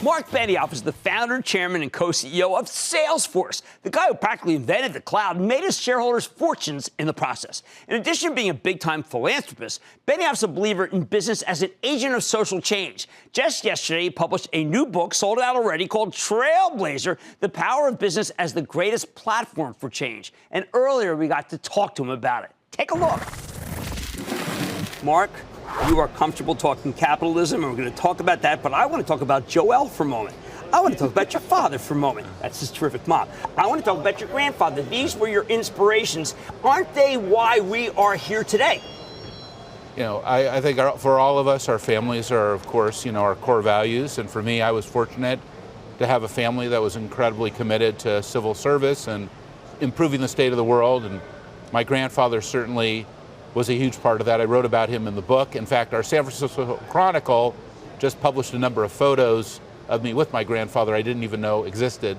Marc Benioff is the founder, chairman, and co-CEO of Salesforce, the guy who practically invented the cloud and made his shareholders fortunes in the process. In addition to being a big-time philanthropist, Benioff's a believer in business as an agent of social change. Just yesterday, he published a new book, sold out already, called Trailblazer, The Power of Business as the Greatest Platform for Change. And earlier, we got to talk to him about it. Take a look. Marc, you are comfortable talking capitalism, and we're going to talk about that, but I want to talk about Joelle for a moment. I want to talk about your father for a moment. That's his terrific mom. I want to talk about your grandfather. These were your inspirations. Aren't they why we are here today? You know, I think for all of us, our families are, of course, you know, our core values. And for me, I was fortunate to have a family that was incredibly committed to civil service and improving the state of the world. And my grandfather certainly was a huge part of that. I wrote about him in the book. In fact, our San Francisco Chronicle just published a number of photos of me with my grandfather I didn't even know existed.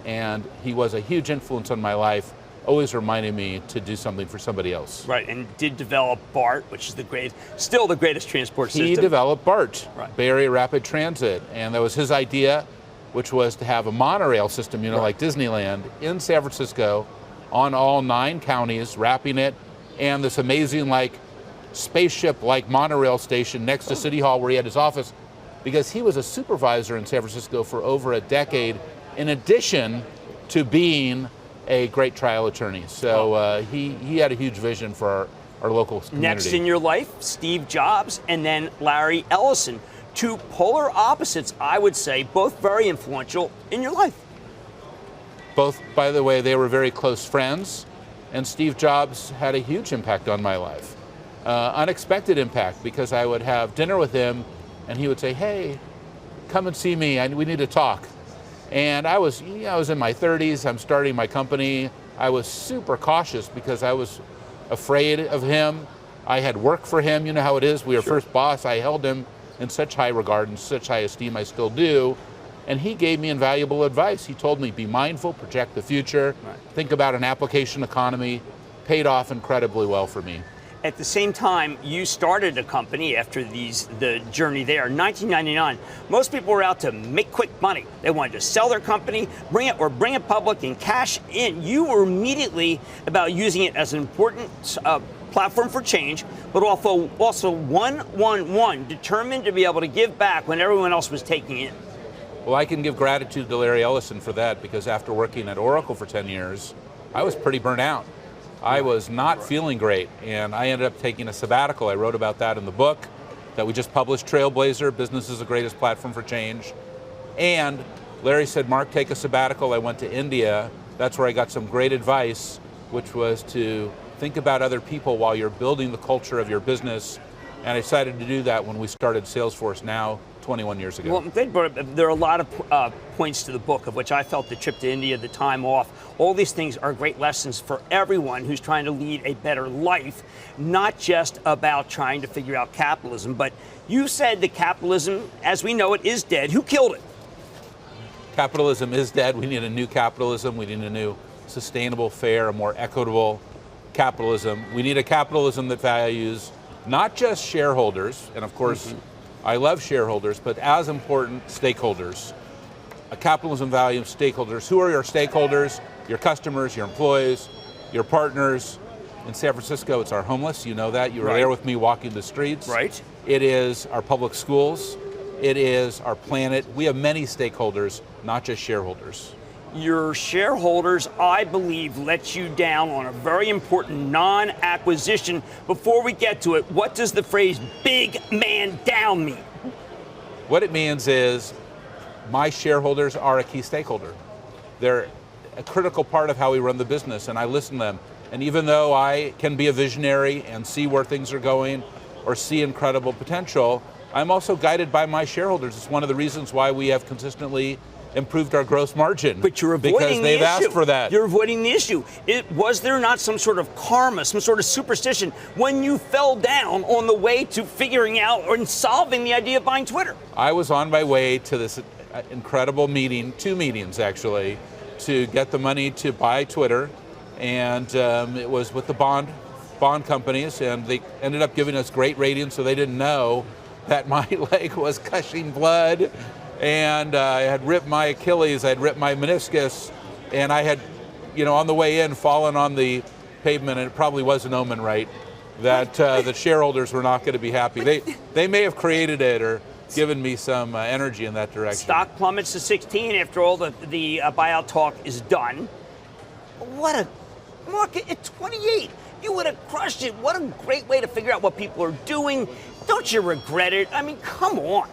And he was a huge influence on my life, always reminding me to do something for somebody else. Right, and did develop BART, which is still the greatest transport system. He developed BART, right. Bay Area Rapid Transit, and that was his idea, which was to have a monorail system, you know, like Disneyland, in San Francisco, on all 9 counties, wrapping it, and this amazing, like, spaceship-like monorail station next to City Hall where he had his office, because he was a supervisor in San Francisco for over a decade, in addition to being a great trial attorney. So he had a huge vision for our local community. Next in your life, Steve Jobs and then Larry Ellison. 2 polar opposites, I would say, both very influential in your life. Both, by the way, they were very close friends, and Steve Jobs had a huge impact on my life. Unexpected impact, because I would have dinner with him and he would say, "Hey, come and see me, we need to talk." And I was in my 30s, I'm starting my company. I was super cautious because I was afraid of him. I had worked for him, you know how it is, we were first boss. I held him in such high regard and such high esteem, I still do. And he gave me invaluable advice. He told me, be mindful, project the future, think about an application economy. Paid off incredibly well for me. At the same time, you started a company after the journey there. In 1999, most people were out to make quick money. They wanted to sell their company, bring it public, and cash in. You were immediately about using it as an important platform for change, but also one, determined to be able to give back when everyone else was taking in. Well, I can give gratitude to Larry Ellison for that, because after working at Oracle for 10 years, I was pretty burnt out. I was not feeling great, and I ended up taking a sabbatical. I wrote about that in the book that we just published, Trailblazer, Business is the Greatest Platform for Change. And Larry said, "Marc, take a sabbatical." I went to India. That's where I got some great advice, which was to think about other people while you're building the culture of your business. And I decided to do that when we started Salesforce now 21 years ago. Well, there are a lot of points to the book, of which I felt the trip to India, the time off, all these things are great lessons for everyone who's trying to lead a better life, not just about trying to figure out capitalism. But you said that capitalism, as we know it, is dead. Who killed it? Capitalism is dead. We need a new capitalism. We need a new sustainable, fair, a more equitable capitalism. We need a capitalism that values not just shareholders, and of course, I love shareholders, but as important, stakeholders. A capitalism values stakeholders. Who are your stakeholders? Your customers, your employees, your partners. In San Francisco, it's our homeless. You know that. You were there with me walking the streets. Right. It is our public schools. It is our planet. We have many stakeholders, not just shareholders. Your shareholders, I believe, let you down on a very important non-acquisition. Before we get to it, what does the phrase "big man down" mean? What it means is my shareholders are a key stakeholder. They're a critical part of how we run the business, and I listen to them. And even though I can be a visionary and see where things are going or see incredible potential, I'm also guided by my shareholders. It's one of the reasons why we have consistently improved our gross margin. But you're avoiding because they've asked for that. You're avoiding the issue. Was there not some sort of karma, some sort of superstition when you fell down on the way to figuring out or solving the idea of buying Twitter? I was on my way to this incredible meeting, 2 meetings actually, to get the money to buy Twitter, and it was with the bond companies, and they ended up giving us great ratings, so they didn't know that my leg was gushing blood. and I had ripped my Achilles, I had ripped my meniscus, and I had, on the way in, fallen on the pavement, and it probably was an omen, right? That the shareholders were not going to be happy. They may have created it or given me some energy in that direction. Stock plummets to 16 after all the buyout talk is done. What a market at 28. You would have crushed it. What a great way to figure out what people are doing. Don't you regret it? I mean, come on.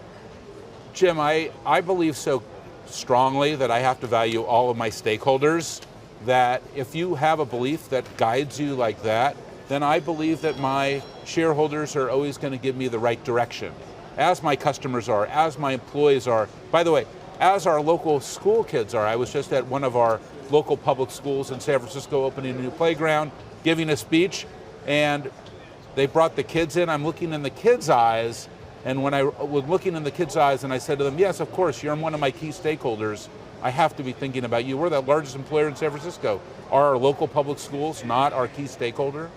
Jim, I believe so strongly that I have to value all of my stakeholders, that if you have a belief that guides you like that, then I believe that my shareholders are always going to give me the right direction, as my customers are, as my employees are. By the way, as our local school kids are. I was just at one of our local public schools in San Francisco opening a new playground, giving a speech, and they brought the kids in. I'm looking in the kids' eyes, and when I was looking in the kids' eyes and I said to them, yes, of course, you're one of my key stakeholders. I have to be thinking about you. We're the largest employer in San Francisco. Are our local public schools not our key stakeholder?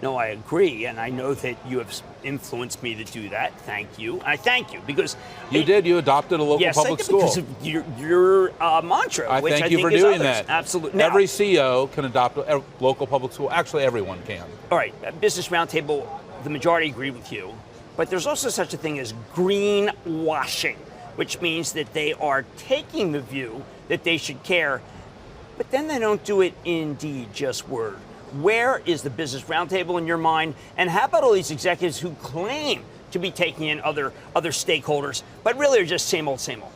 No, I agree, and I know that you have influenced me to do that. Thank you. I thank you because you did. You adopted a local public school. Yes, I did, because of your mantra. I which thank I you think for is doing others. that. Absolutely. Every CEO can adopt a local public school. Actually, everyone can. All right, Business Roundtable, the majority agree with you, but there's also such a thing as greenwashing, which means that they are taking the view that they should care, but then they don't do it in deed, just word. Where is the Business Roundtable in your mind? And how about all these executives who claim to be taking in other stakeholders, but really are just same old, same old?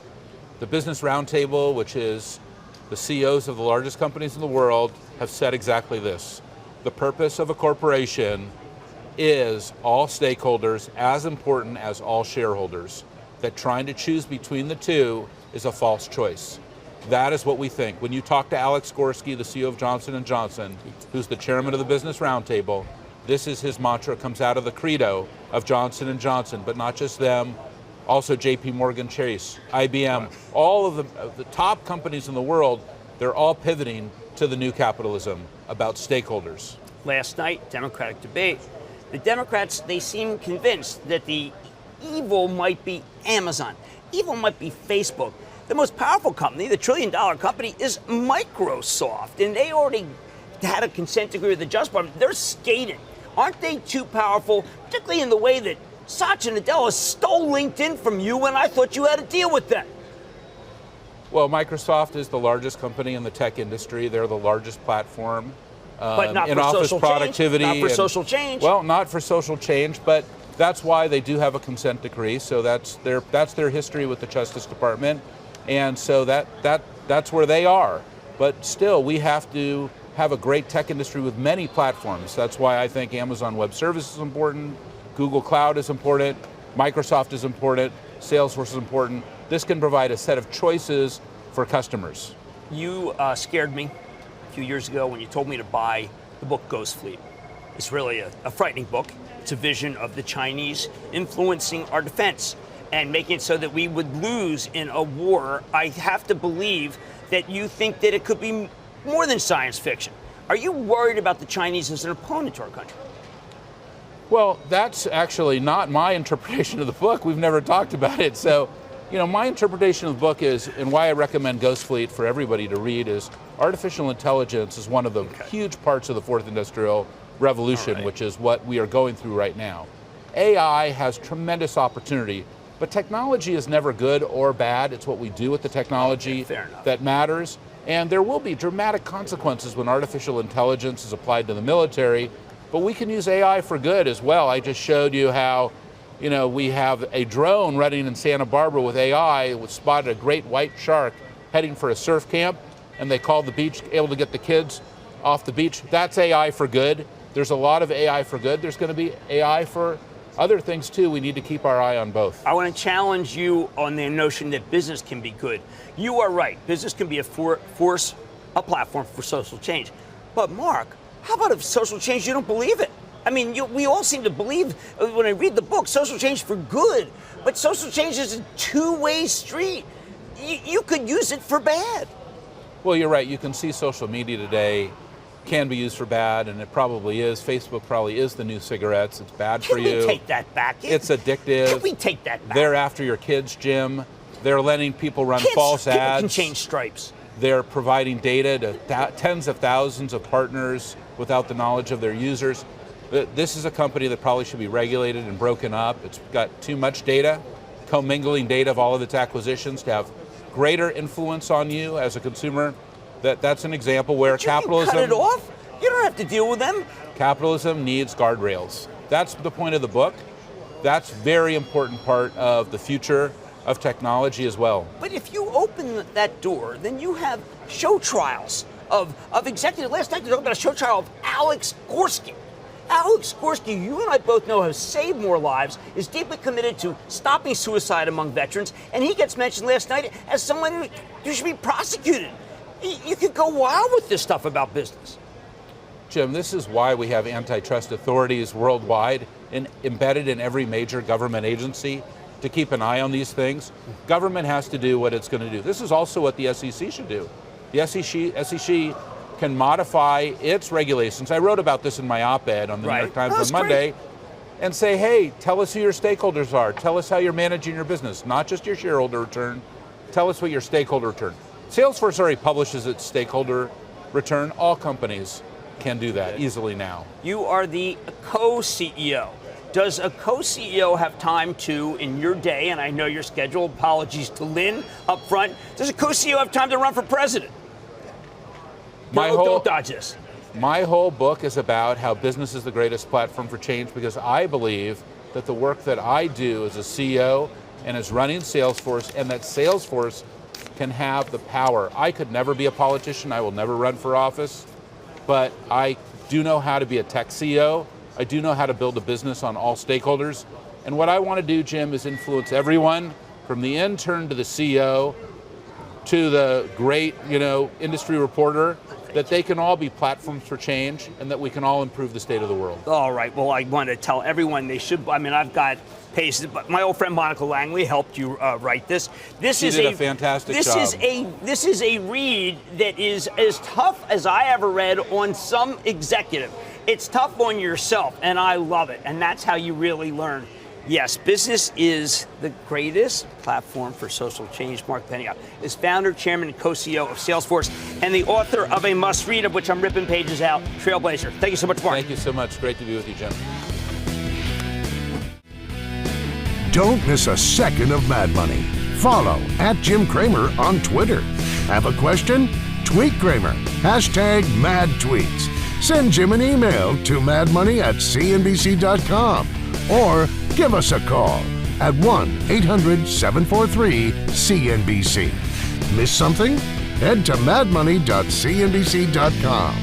The Business Roundtable, which is the CEOs of the largest companies in the world, have said exactly this. The purpose of a corporation is all stakeholders as important as all shareholders. That trying to choose between the two is a false choice. That is what we think. When you talk to Alex Gorski, the CEO of Johnson & Johnson, who's the chairman of the Business Roundtable, this is his mantra. It comes out of the credo of Johnson & Johnson, but not just them, also JP Morgan Chase, IBM, all of the top companies in the world, they're all pivoting to the new capitalism about stakeholders. Last night, Democratic debate. The Democrats, they seem convinced that the evil might be Amazon. Evil might be Facebook. The most powerful company, the trillion-dollar company, is Microsoft, and they already had a consent decree with the Justice Department. They're skating. Aren't they too powerful, particularly in the way that Satya Nadella stole LinkedIn from you when I thought you had to deal with them? Well, Microsoft is the largest company in the tech industry. They're the largest platform but not in for office social productivity. Change. Not for social change. Well, not for social change, but that's why they do have a consent decree. So that's their history with the Justice Department. And so that's where they are. But still, we have to have a great tech industry with many platforms. That's why I think Amazon Web Services is important, Google Cloud is important, Microsoft is important, Salesforce is important. This can provide a set of choices for customers. You scared me a few years ago when you told me to buy the book Ghost Fleet. It's really a frightening book. It's a vision of the Chinese influencing our defense and making it so that we would lose in a war. I have to believe that you think that it could be more than science fiction. Are you worried about the Chinese as an opponent to our country? Well, that's actually not my interpretation of the book. We've never talked about it. So, my interpretation of the book is, and why I recommend Ghost Fleet for everybody to read, is artificial intelligence is one of the huge parts of the fourth industrial revolution, which is what we are going through right now. AI has tremendous opportunity. But technology is never good or bad. It's what we do with the technology that matters. And there will be dramatic consequences when artificial intelligence is applied to the military. But we can use AI for good as well. I just showed you how, we have a drone running in Santa Barbara with AI, which spotted a great white shark heading for a surf camp. And they called the beach, able to get the kids off the beach. That's AI for good. There's a lot of AI for good. There's going to be AI for other things too. We need to keep our eye on both. I want to challenge you on the notion that business can be good. You are right. Business can be a force, a platform for social change. But Mark, how about if social change, you don't believe it? I mean, we all seem to believe, when I read the book, social change for good. But social change is a two-way street. You could use it for bad. Well, you're right. You can see social media today can be used for bad, and it probably is. Facebook probably is the new cigarettes. It's bad for you. Can we take that back? It's addictive. Can we take that back? They're after your kids, Jim. They're letting people run Kids, false people ads. can change stripes. They're providing data to tens of thousands of partners without the knowledge of their users. This is a company that probably should be regulated and broken up. It's got too much data, commingling data of all of its acquisitions to have greater influence on you as a consumer. That's an example where capitalism... You can cut it off. You don't have to deal with them. Capitalism needs guardrails. That's the point of the book. That's a very important part of the future of technology as well. But if you open that door, then you have show trials of executives. Last night they talked about a show trial of Alex Gorski. Alex Gorski, you and I both know, has saved more lives, is deeply committed to stopping suicide among veterans, and he gets mentioned last night as someone who should be prosecuted. You could go wild with this stuff about business. Jim, this is why we have antitrust authorities worldwide and embedded in every major government agency to keep an eye on these things. Government has to do what it's going to do. This is also what the SEC should do. The SEC can modify its regulations. I wrote about this in my op-ed on the New York Times on Monday, and say, hey, tell us who your stakeholders are. Tell us how you're managing your business, not just your shareholder return. Tell us what your stakeholder return. Salesforce already publishes its stakeholder return. All companies can do that easily now. You are the co-CEO. Does a co-CEO have time to, in your day, and I know your schedule, apologies to Lynn up front, does a co-CEO have time to run for president? Don't dodge this. My whole book is about how business is the greatest platform for change, because I believe that the work that I do as a CEO and as running Salesforce, and that Salesforce can have the power. I could never be a politician. I will never run for office, but I do know how to be a tech CEO. I do know how to build a business on all stakeholders. And what I want to do, Jim, is influence everyone from the intern to the CEO to the great, industry reporter, that they can all be platforms for change and that we can all improve the state of the world. All right. Well, I want to tell everyone they should. I mean, I've got pages, but my old friend Monica Langley helped you write this. She did a fantastic job. This is a read that is as tough as I ever read on some executive. It's tough on yourself, and I love it. And that's how you really learn. Yes, business is the greatest platform for social change. Marc Benioff is founder, chairman, and co-CEO of Salesforce, and the author of a must-read, of which I'm ripping pages out, Trailblazer. Thank you so much, Marc. Thank you so much. Great to be with you, Jim. Don't miss a second of Mad Money. Follow @Jim Cramer on Twitter. Have a question? Tweet Cramer. #MadTweets. Send Jim an email to madmoney@cnbc.com or give us a call at 1-800-743-CNBC. Miss something? Head to madmoney.cnbc.com.